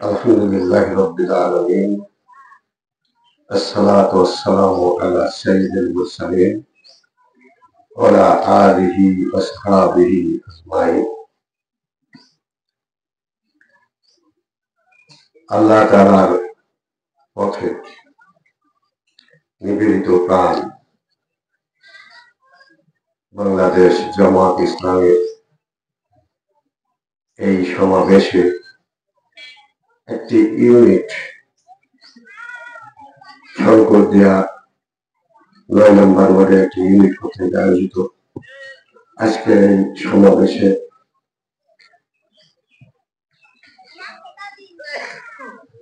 Alhamdulillahi Rabbil Alameen. Assalatu wassalamu ala Sayyidil Mursaleen wa ala alihi wa ashabihi ajma'in. আল্লাহ তাআলার পথে নিবেদিত প্রাণ বাংলাদেশ জামাত ইসলামের এই সমাবেশে একটি ইউনিট শঙ্করদিয়া ৯ নম্বর ওয়ার্ডে একটি ইউনিট কর্তৃক আয়োজিত আজকের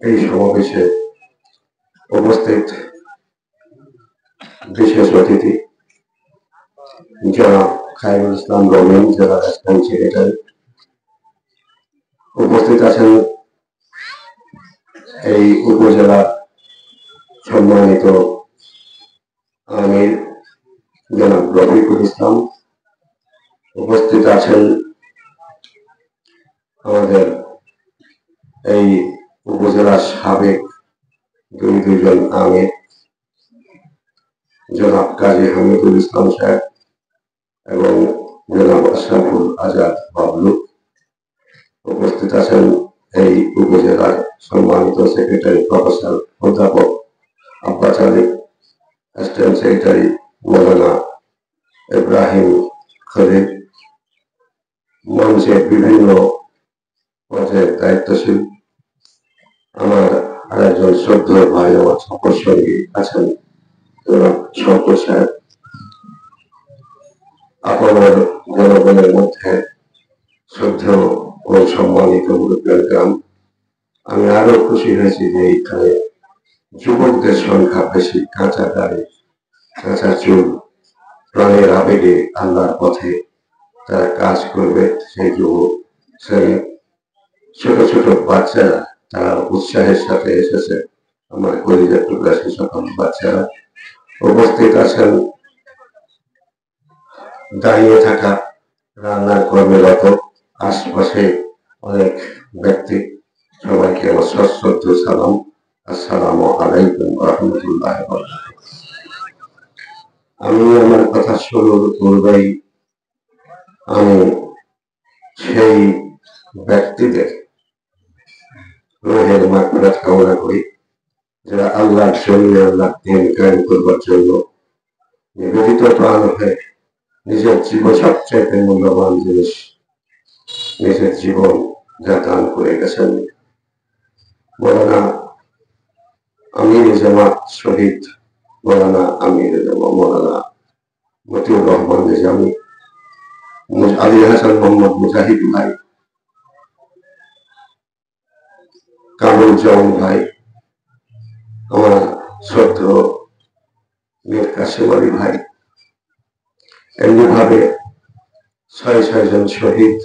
এই সমাবেশে উপস্থিত বিশেষ অতিথি জনাব খায়রুল ইসলাম রবিন, জেলা স্থায়ী সেক্রেটারি। উপস্থিত আছেন এই উপজেলার সম্মানিত আমির জনাব রফিকুল ইসলাম। উপস্থিত আছেন আমাদের এই উপজেলার সাবেক দুইজন আমির জনাব কাজী হামিদুল ইসলাম সাহেব এবং জনাব আশরাফুল আজাদ বাবলু। উপস্থিত আছেন এই উপজেলার সম্মানিত সেক্রেটারি প্রফেসর অধ্যাপক আব্বাস আলী, অ্যাসিস্ট্যান্ট সেক্রেটারি মৌলানা ইব্রাহিম খলিল, মঞ্চে বিভিন্ন পর্যায়ের দায়িত্বশীল আমার আরেকজন শ্রদ্ধেয় ভাই, আমার সফর সঙ্গী আছেন শঙ্কর সাহেব। আপনার জনগণের মধ্যে শ্রদ্ধেয় ও সম্মানিত মুরব্বিয়ান, আমি আরো খুশি হয়েছি যে এইখানে যুবকদের সংখ্যা বেশি। কাঁচা দাড়ি, কাঁচা চুল, প্রাণের আবেগে আল্লাহর পথে তারা কাজ করবে, সেই যুবক শ্রেণী, ছোট ছোট বাচ্চারা তারা উৎসাহের সাথে এসেছে। আমার কলিজার টুকরা সে সকল বাচ্চারা উপস্থিত আছেন। দাঁড়িয়ে থাকা রান্নার কর্মরত আশপাশে অনেক ব্যক্তি, সবাইকে আমার সশ্রদ্ধ সালাম। আসসালামু আলাইকুম ওয়া রাহমাতুল্লাহি ওয়া বারাকাতুহু। আমি আমার কথা শুরুর পূর্বেই আমি সেই ব্যক্তিদের রুহের মাগফিরাত কামনা করি যারা আল্লাহর জন্য, আল্লাহর দ্বীন কায়েম করবার জন্য নিবেদিত প্রাণ হয়ে নিজের জীবন, সবচেয়ে মূল্যবান জিনিস, নিজের জীবন যা দান করে গেছেন। মৌলানা আমির জামাত শহীদ মৌলানা মৌলানা মতিউর রহমান নিজামী, আলী হাসান মোহাম্মদ মুজাহিদ ভাই, কামরুল জামান ভাই, আমার শ্রদ্ধেয় মীর কাসেম আলী ভাই, এমনি ভাবে ৬ জন শহীদ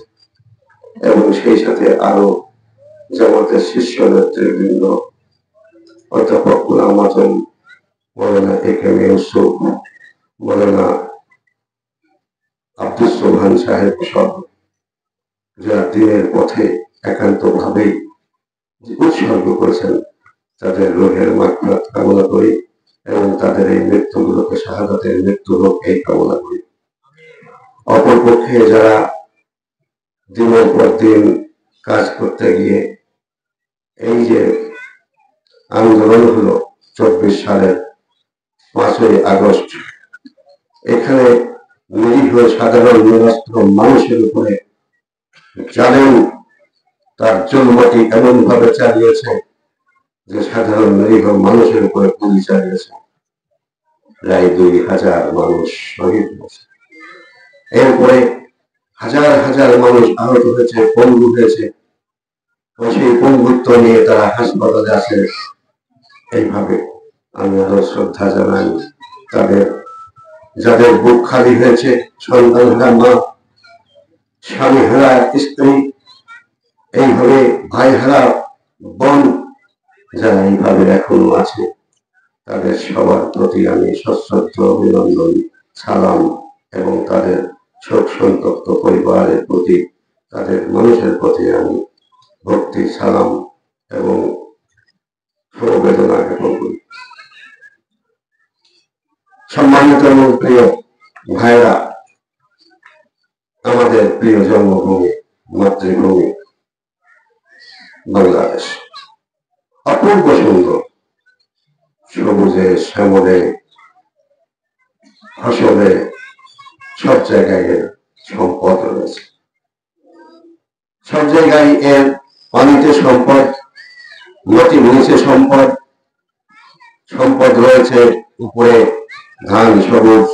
এবং সেই সাথে আরো জামাতের শীর্ষ নেতৃবৃন্দ, অধ্যাপক গোলাম আজম, মৌলানা একেএম ইউসুফ, মৌলানা আব্দুস সোবহান সাহেব সব, যারা দ্বীনের পথে একান্ত ভাবেই উৎসর্গ করেছেন, তাদের রুহের মাগফিরাত কামনা করি এবং তাদের এই মৃত্যুগুলোকে শাহাদাতের মৃত্যু হোক এই কামনা করি। অপরপক্ষে যারা দিনের পর দিন কাজ করতে গিয়ে এই যে আন্দোলন হলো ২৪ সালের ৫ই আগস্ট, এখানে নিরীহ সাধারণ নিরস্ত্র মানুষের উপরে জালেম তার জুলমটি এমন ভাবে চালিয়েছে যে সাধারণ নিরীহ মানুষের উপরে গুলি চালিয়েছে। প্রায় ২,০০০ মানুষ শহীদ হয়েছে, এরপরে হাজার হাজার মানুষ আহত হয়েছে, পঙ্গু হয়েছে, সেই পঙ্গুত্ব নিয়ে তারা হাসপাতালে আছে। এইভাবে আমি আরো শ্রদ্ধা জানাই তাদের, যাদের বুক খালি হয়েছে, সন্তান হারা মা, স্বামী হারা স্ত্রী, এইভাবে ভাই হারা বোন, যারা এইভাবে এখনো আছে, তাদের সবার প্রতি আমি সশ্রদ্ধ অভিনন্দন, সালাম এবং তাদের শোক সন্তপ্ত পরিবারের প্রতি, তাদের মানুষের প্রতি আমি ভক্তি, সালাম এবং বেদনা জ্ঞাপন করি। সম্মানিত এবং প্রিয় ভাইরা, আমাদের প্রিয় জন্মভূমি, মাতৃভূমি বাংলাদেশ অপূর্ব সুন্দর, সবুজে শ্যামলে ফসলে সব জায়গায় এর সম্পদ রয়েছে। সব জায়গায় এর পানিতে সম্পদ, মাটির নিচে সম্পদ, সম্পদ রয়েছে উপরে ধান সবুজ,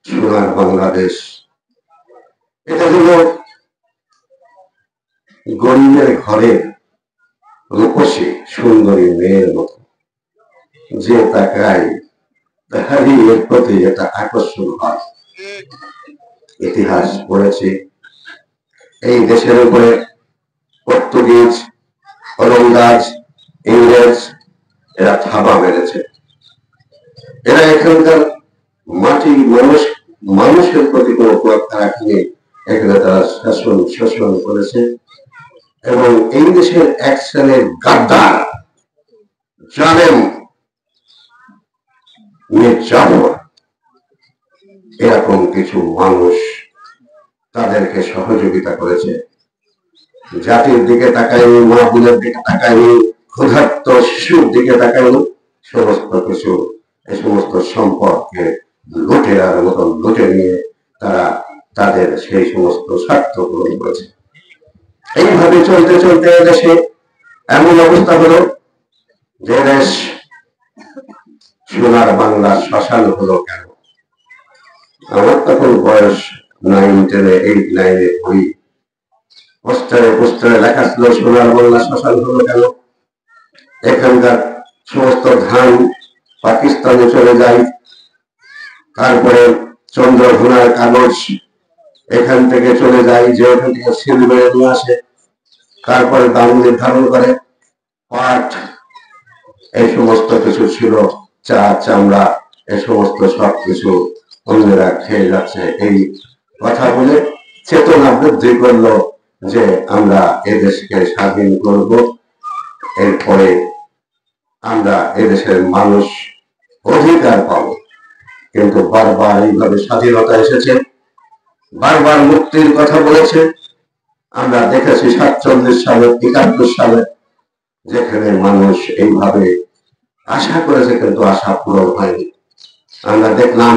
সোনার বাংলাদেশ। এটা হল গরিবের ঘরের রূপসী সুন্দরী মেয়ের মতো, যে তাকায় তাহারই এর প্রতি একটা আকর্ষণ হয়। ইতিহাস পড়েছি, এই দেশের উপরে পর্তুগিজ, ওলন্দাজ, ইংরেজ এরা থাবা মেরেছে। এরা এখানকার মাটি মানুষের প্রতি কোনো তোয়াক্কা রাখেনি। এখানে তারা শোষণ করেছে এবং এই দেশের এক শ্রেণীর গাদ্দার, জালেম, মির্জাফর এরকম কিছু মানুষ তাদেরকে সহযোগিতা করেছে। জাতির দিকে তাকায়নি, মা বোনের দিকে তাকায়নি, ক্ষুধার্ত শিশুর দিকে তাকায়নি। সমস্ত কিছু এই সমস্ত সম্পদকে লুটেরার মতন লুটে নিয়ে তারা তাদের সেই সমস্ত স্বার্থ পূরণ করেছে। এইভাবে চলতে চলতে দেশে এমন অবস্থা হলো যে দেশ সোনার বাংলা শ্মশান হলো কেন? আমার তখন বয়স 9, 10, 8, 9 পড়ি। পোস্টারে লেখা ছিল সোনার বাংলা শ্মশান হলো কেন? এখানকার সমস্ত ধান পাকিস্তানে চলে যায়, তারপরে চন্দ্রঘোনার কাগজ এখান থেকে চলে যায়, যে ওখান থেকে সিল বেড়ে নিয়ে আসে, তারপরে দাম নির্ধারণ করে। পাট এই সমস্ত কিছু ছিল, চা, চামড়া, এই সমস্ত সবকিছু অন্যরা খেয়ে যাচ্ছে। এই কথা বলে চেতনা বৃদ্ধি করলো যে আমরা এদেশকে স্বাধীন করব, এরপরে আমরা এদেশের মানুষ অধিকার পাব। কিন্তু বারবার এইভাবে স্বাধীনতা এসেছে, বারবার মুক্তির কথা বলেছে। আমরা দেখেছি 47 সালে, 71 সালে, যেখানে মানুষ এইভাবে আশা করেছে কিন্তু আশা পূরণ হয়নি। আমরা দেখলাম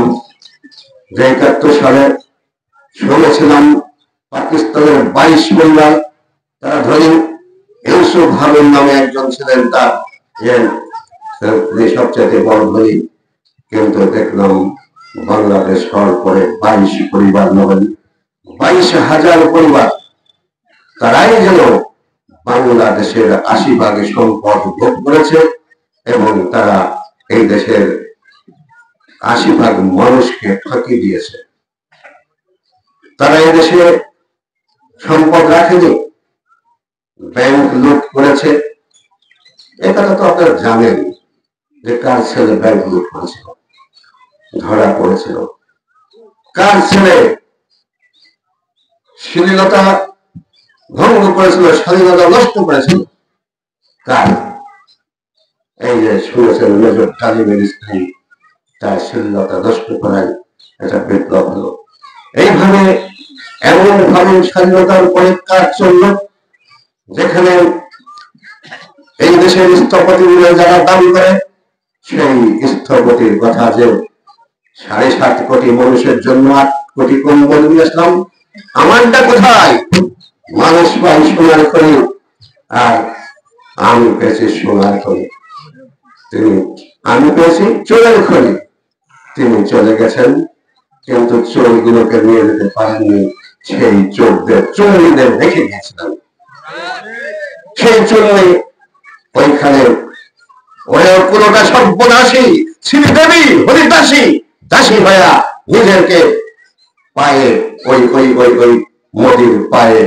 যে 71 সালে শুনেছিলাম পাকিস্তানের 22 পরিবার, তারা ধরি ইউসুফ হারুন নামে একজন ছিলেন, তার সবচেয়ে বড় ধনী। কিন্তু দেখলাম বাংলাদেশ হওয়ার পরে 22 পরিবার নয়, 22,000 পরিবার, তারাই যেন বাংলাদেশের 80% সম্পদ ভোগ করেছে এবং তারা এই দেশের 80% মানুষকে ফাঁকি দিয়েছে। তারা এই দেশে সম্পদ রাখেনি, ব্যাংক লুট করেছে। এ কথা তো আপনারা জানেন যে কার ছেলে ব্যাংক লুট করেছিল, ধরা পড়েছিল। কার ছেলে শ্লীলতা ভঙ্গ করেছিল, স্বাধীনতা নষ্ট করেছিল, কার? এই যে শুনেছেন মেজর তালিমের স্ত্রী, তার শ্লীলতা নষ্ট করায় এটা বিপ্লব হলো। এইভাবে এমন ভাবে স্বাধীনতার পরীক্ষা চলল, যেখানে এই দেশের স্থপতিগুলো যারা দাবি করে, সেই স্থপতির কথা যে 7.5 কোটি মানুষের জন্য 8 কোটি কম্বল দিয়েছিলাম, আমারটা কোথায়? মানুষ পাই সোনার খনি, আর আমি পেয়েছি সোনার খনি। আমি পেয়েছি চোরের খনি। তিনি চলে গেছেন, কিন্তু চোরগুলোকে নিয়ে যেতে পারেননি। সেই চোরদের, চোরীদের রেখে গেছিলেন। সেই চোরী ওইখানে পুরোটা সর্বদাসী শ্রীদেবী হরিদাসী দাসী ভাইয়া নিজেকে পায়ে ওই ওই ওই ওই মোদির পায়ে,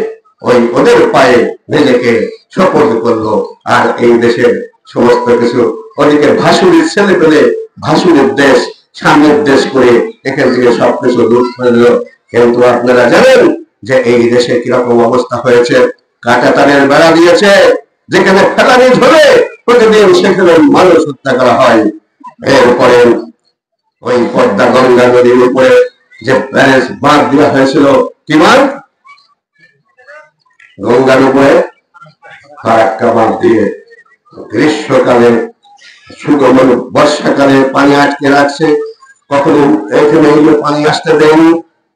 ওই ওদের পায়ে নিজেকে শপথ করলো। আর এই দেশের সমস্ত কিছু ওদিকে ভাসুরের ছেলে পেলে, ভাসুরের দেশ, সামনের দেশ করে এখান থেকে সবকিছু লুট করে দিল। কিন্তু আপনারা জানেন যে এই দেশে কিরকম অবস্থা হয়েছে? কাঁটাতারের বেড়া দিয়েছে, যেখানে ফেলানি ধরে প্রতিদিন সেখানে মানুষ হত্যা করা হয়। এরপরে ওই পদ্মা গঙ্গা নদীর উপরে যে ব্যারেজ বাঁধ দেওয়া হয়েছিল, কি বাঁধ? গঙ্গার উপরে ফারাক্কা বাঁধ দিয়ে গ্রীষ্মকালে সুগম বর্ষাকালে পানি আটকে রাখছে, কখনো এখানে পানি আসতে দেয়নি।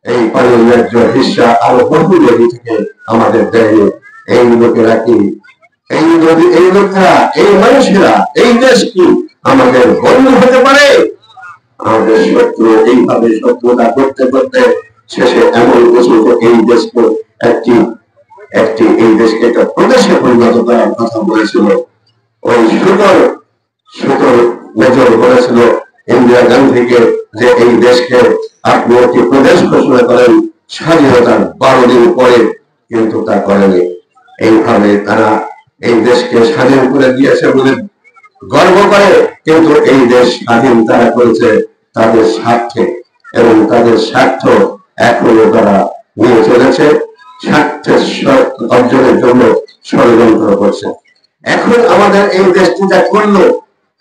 এই পানির ন্যায্য হিস্সা আরো বহু নদী থেকে আমাদের দেয়নি। এই লোকেরা কি, এই নদী, এই লোকেরা, এই মানুষেরা, এই দেশ কি আমাদের বন্ধু হতে পারে? আমাদের শত্রু। এইভাবে শত্রুতা করতে করতে শেষে এমন কিছু এই দেশকে একটি একটি এই দেশকে একটা প্রদেশে পরিণত করার কথা বলেছিল। ওই সুতর মেজর বলেছিল ইন্দিরা গান্ধীকে যে এই দেশকে আপনি একটি প্রদেশ ঘোষণা করেন স্বাধীনতার 12 দিন পরে, কিন্তু তা করেনি। এইভাবে তারা এই দেশকে স্বাধীন করে দিয়েছে বলে গর্ব করে, কিন্তু এই দেশ স্বাধীন তারা করেছে তাদের স্বার্থে, এবং তাদের স্বার্থ এখনো তারা নিয়ে চলেছে, স্বার্থের অর্জনের জন্য ষড়যন্ত্র করছে। এখন আমাদের এই দেশটি যা করলো,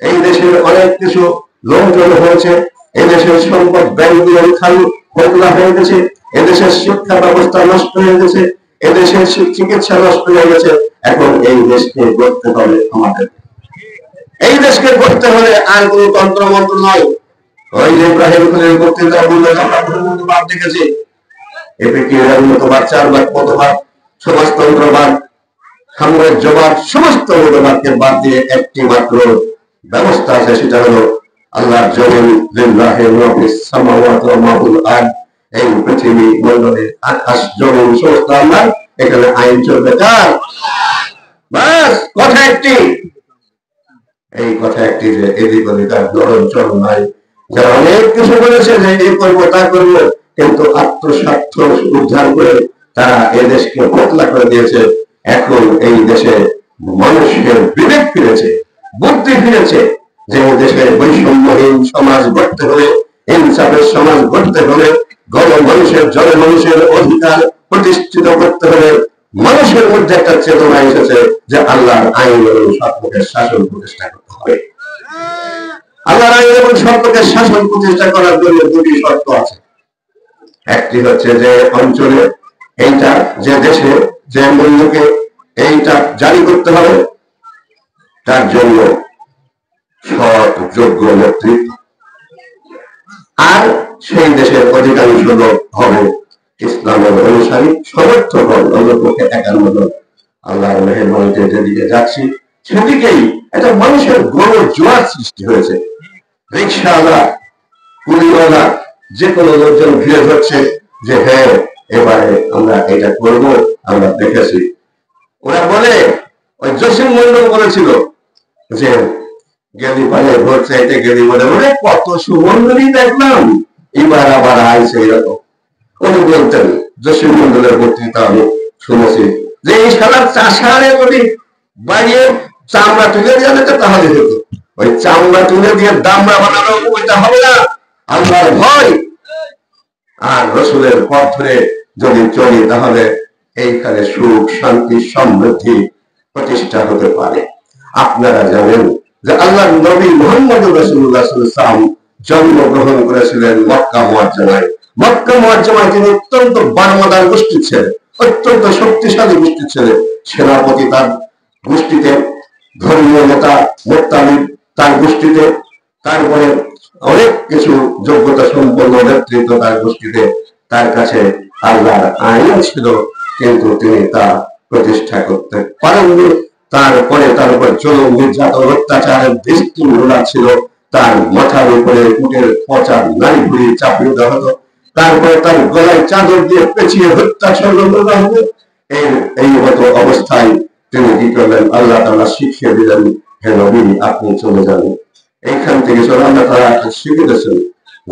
এই দেশের অনেক কিছু লোকজন হয়েছে, এই দেশের সম্পদ ব্যাংকগুলো খোলা হয়ে গেছে, এদেশের শিক্ষা ব্যবস্থা নষ্ট হয়ে গেছে, এদেশের চিকিৎসা নষ্ট হয়ে গেছে। এখন এই দেশকে গড়তে হবে আমাদের। এই দেশকে গড়তে হলে আর কোন তন্ত্রমন্ত্র নয়। ওই যে ইব্রাহিম খানের বক্তৃতা বললেন, আমরা মতবাদ দেখেছি, এপিকিউর মতবাদ, চারবাদ মতবাদ, সমাজতন্ত্রবাদ, সাম্রাজ্যবাদ, সমস্ত মতবাদকে বাদ দিয়ে একটি মাত্র ব্যবস্থা আছে, সেটা হলো আল্লাহর জমিন, লিল্লাহি মা ফিস সামাওয়াতি ওয়া মা ফিল আরদ। এই পৃথিবী মণ্ডলের আকাশ জমিন সমস্ত আল্লাহর, এখানে আইন চলবে কার? বাস কথা একটি। এই কথা একটি যে এদিক ওদিক আর নড়নচড় নাই। যারা অনেক কিছু বলেছে যে এই করবো তা করবো, কিন্তু আত্মস্বার্থ উদ্ধার করে তারা এদেশকে পতলা করে দিয়েছে। এখন এই দেশে মানুষের বিবেক ফিরেছে, বুদ্ধি ফিরেছে, যে দেশে বৈষম্যহীন সমাজ গড়তে হলে, ইনসাফের সমাজ গড়তে হলে, মানুষের জনমানুষের অধিকার প্রতিষ্ঠিত করতে হলে মানুষের মধ্যে একটা চেতনা এসেছে যে আল্লাহর আইন এবং সত্যের শাসন প্রতিষ্ঠা করতে হবে। আল্লাহর আইন এবং সত্যের শাসন প্রতিষ্ঠা করার জন্য দুটি শর্ত আছে। একটি হচ্ছে যে অঞ্চলে এইটা, যে দেশে, যে মূল্যকে এইটা জারি করতে হবে, তার জন্য সৎ যোগ্য নেতৃত্ব, আর সেই দেশের অধিকাংশ লোক হবে ইসলামের অনুসারী, সমর্থক হন, অন্যপক্ষে 51 জন। আল্লাহর মেহেরবানিতে যেদিকে যাচ্ছি সেদিকেই একটা মানুষের গণ জোয়ার সৃষ্টি হয়েছে। রিক্সাওয়ালা, কুলিওয়ালা, যে কোনো লোকজন ঘিরে ধরছে যে হ্যাঁ এবারে আমরা এটা করবো, আমরা দেখেছি। ওরা বলে, ওই জসিম মন্ডল বলেছিল যে গেলি পালে ভোট চাইতে গেলি বলে বলে কত সুমন্ডলী দেখলাম, এবার আবার আইছে এরকম। উনি বলতেন, জসিম মন্ডলের বক্তৃতা আমি শুনেছি, যে এই সালার চাষারে যদি বাড়িয়ে চামড়া তুলে দেওয়া যেত তাহলে হতো। ওই চামড়া তুলে দিয়ে দামড়া বানানো ওইটা হবে না। আল্লাহর ভয় আর রসুলের পথ ধরে যদি চলি তাহলে এইখানে সুখ, শান্তি, সমৃদ্ধি প্রতিষ্ঠা হতে পারে। আপনারা জানেন যে আল্লাহ নবী মুহাম্মদ রাসূলুল্লাহ সাল্লাল্লাহু আলাইহি ওয়াসাল্লাম জন্মগ্রহণ করেছিলেন মক্কা মুআজ্জামায়। মক্কা মুআজ্জামায় তিনি অত্যন্ত বারমাদার গোষ্ঠীর ছেলে, অত্যন্ত শক্তিশালী গোষ্ঠীর ছেলে। সেনাপতি তার গোষ্ঠীতে, ধর্মীয় নেতা মুত্তালিব তার গোষ্ঠীতে, তারপরে অনেক কিছু যোগ্যতা সম্পন্ন নেতৃত্ব তার গোষ্ঠীতে। তার কাছে আল্লাহর আইন ছিল, কিন্তু তিনি তা প্রতিষ্ঠা করতে পারেননি। তারপরে তার উপর জুলুম, নির্যাতন, অত্যাচারের দৃষ্টি ছিল। তার মাথার উপরে উটের পচা নারী ঘুরিয়ে চাপিয়ে দেওয়া হতো, তারপরে তার গলায় চাদর দিয়ে পেঁচিয়ে হত্যা ষড়যন্ত্র করা হতো। এই মতো অবস্থায় তিনি কি করলেন? আল্লাহ তাআলা শিখিয়ে দিলেন, হে নবী আপনি চলে যান এইখান থেকে। চলে আল্লাহ তাআলা শিখিয়ে দিয়েছেন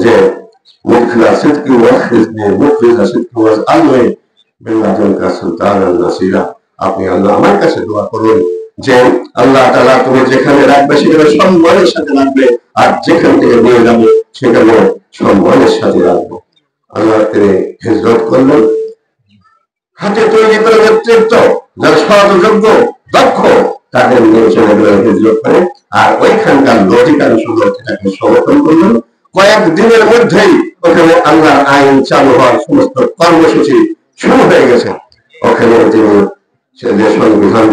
যে মুখলা সিদকি ওয়াখিজনি মুখলা সিদকি ওয়াজআলনি মিন লাদুনকা সুলতানান নাসিরা। আপনি আল্লাহ আমার কাছে দোয়া করুন যে আল্লাহ তাআলা তুমি যেখানে রাখবে সেখানে সম্মানের সাথে রাখবে, আর যেখান থেকে নিয়ে যাবে সেখানে সম্মানের সাথে রাখবো। আল্লাহ তিনি হিজরত করলেন, হাতে তৈরি করে নেতৃত্ব, যারা সৎ, যোগ্য, দক্ষ, তাদের নিয়ে চলে গেলেন হিজরত করে, আর ওইখানকার লজিকাংশ এটাকে সমর্থন করলেন। কয়েকদিনের মধ্যেই ওখানে আল্লাহর আইন চালু হওয়ার সমস্ত কর্মসূচি শুরু হয়ে গেছে। ওখানে তিনি যে সংবিধান